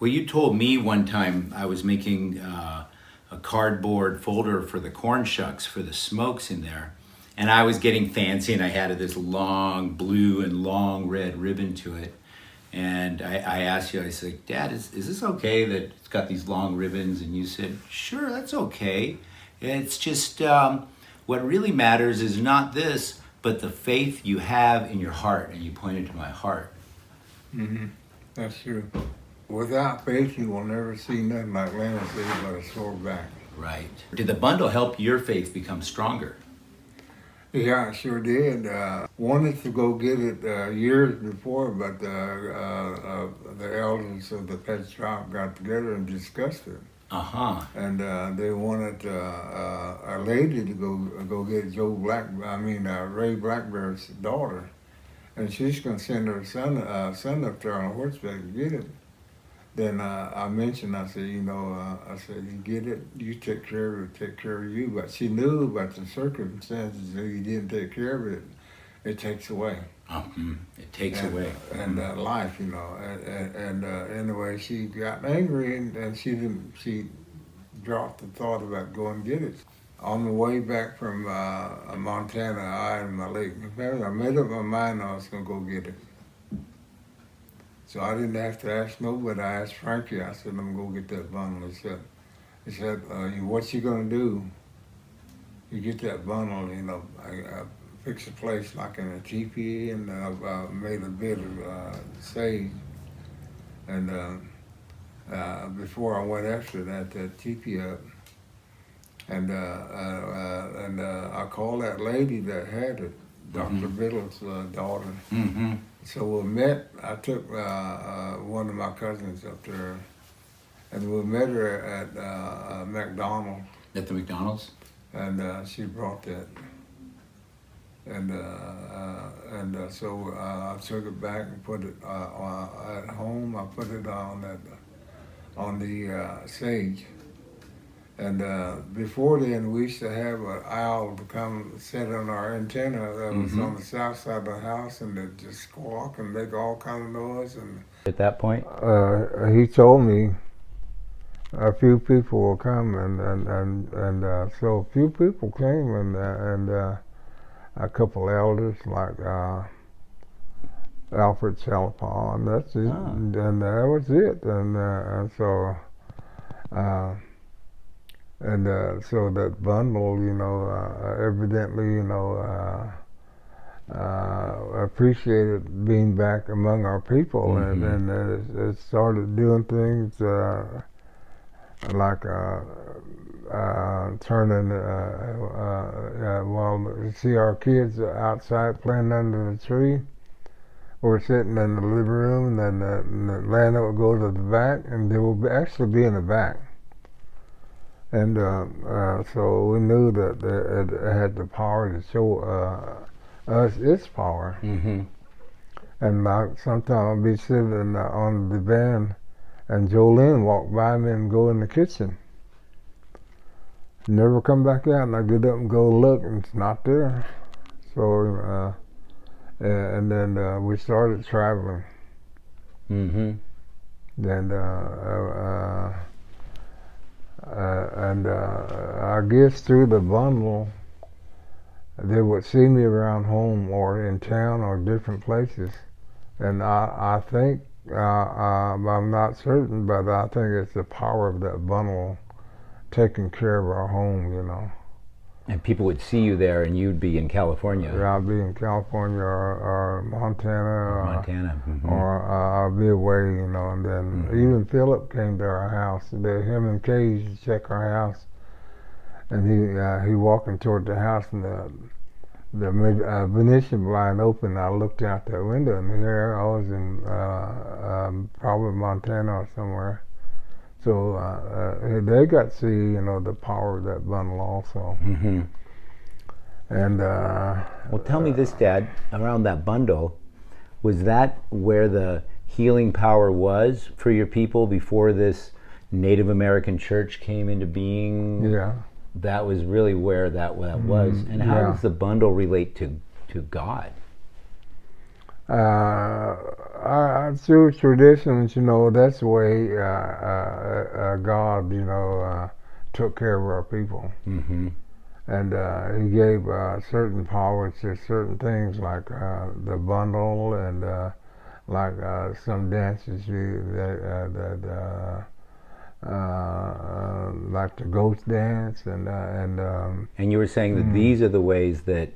Well, you told me one time I was making a cardboard folder for the corn shucks for the smokes in there, and I was getting fancy, and I had this long blue and long red ribbon to it. And I asked you, I said, Dad, is this okay that it's got these long ribbons? And you said, sure, that's okay. It's just what really matters is not this, but the faith you have in your heart. And you pointed to my heart. Mm-hmm. That's true. Without faith, you will never see nothing like Lana said but a sore back. Right. Did the bundle help your faith become stronger? Yeah, I sure did. Wanted to go get it years before, but the elders of the pet shop got together and discussed it. And they wanted a lady to go get Ray Blackbeard's daughter, and she's going to send her son up there on horseback to get it. Then I mentioned, I said, you get it, you take care of it, take care of you. But she knew about the circumstances that you didn't take care of it, it takes away. It takes away. And life, And anyway, she got angry and she dropped the thought about going and get it. On the way back from Montana, I and my late family, I made up my mind I was going to go get it. So I didn't have to ask nobody. I asked Frankie. I said, I'm going to go get that bundle. He said, what you going to do? You get that bundle, I fixed a place like in a teepee and made a bit of sage. And before I went after that teepee up, and I called that lady that had it, Dr. Biddle's daughter. Mm-hmm. So we met. I took one of my cousins up there, and we met her at McDonald's. At the McDonald's? And she brought that. And so I took it back and put it at home. I put it on the sage. And before then, we used to have an owl to come sit on our antenna that was on the south side of the house, and they'd just squawk and make all kind of noise. And at that point, he told me a few people will come, and so a few people came, and a couple elders like Alfred Chalapaw, and that's it, and that was it, and so. So that bundle, evidently, appreciated being back among our people, and it started doing things like turning, see our kids outside playing under the tree. We're sitting in the living room, and then Lana would go to the back, and they would actually be in the back. And so we knew that it had the power to show us its power. Mm-hmm. And sometimes I'll be sitting on the van, and Jolene walk by me and go in the kitchen. Never come back out, and I get up and go look, and it's not there. So, and then we started traveling. Mm-hmm. And I guess through the bundle, they would see me around home or in town or different places. And I think, I'm not certain, but I think it's the power of that bundle taking care of our home, And people would see you there, and you'd be in California. Yeah, I'd be in California or Montana. Mm-hmm. Or I'll be away, and then even Philip came to our house. Him and Kay used to check our house, and he walking toward the house, and the Venetian blind open. I looked out that window, and there I was in probably Montana or somewhere. So they got to see, the power of that bundle also. Mm-hmm. And well, tell me this, Dad. Around that bundle, was that where the healing power was for your people before this Native American church came into being? Yeah. That was really where that was. And how does the bundle relate to God? Through traditions, that's the way God, took care of our people. Mm-hmm. And he gave certain powers to certain things like the bundle and like some dances like the ghost dance And you were saying that these are the ways that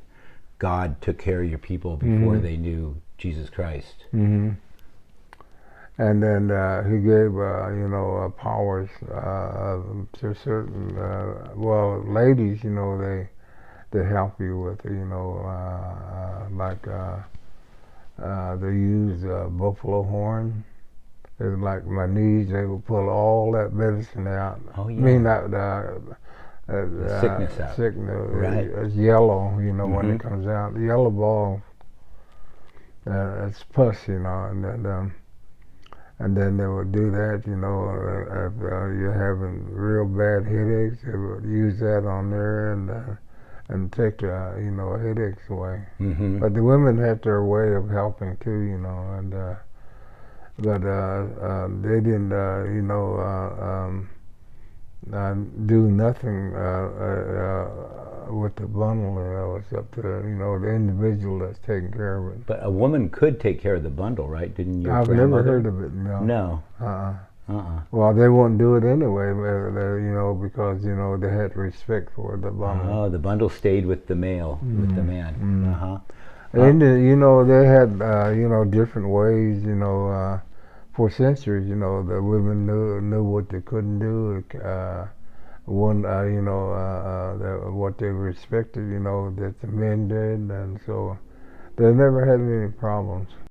God took care of your people before they knew Jesus Christ. mm-hmm. And then he gave powers to certain ladies, they help you with they use buffalo horn. It's like my knees, they would pull all that medicine out. Oh, yeah. I mean, that The sickness out. sickness, Right. it's yellow, when it comes out. The yellow ball, it's pus, and then they would do that, if you're having real bad headaches, they would use that on there and take the headaches away. Mm-hmm. But the women had their way of helping too, and but they didn't do nothing with the bundle. It's up to the individual that's taking care of it. But a woman could take care of the bundle, right? Didn't your I've grandmother? never heard of it. No. No. Uh-uh. Well, they wouldn't do it anyway, because they had respect for the bundle. Oh, the bundle stayed with the male, with the man. Mm. Uh-huh. And they had different ways. For centuries, the women knew what they couldn't do. What they respected, that the men did, and so they never had any problems.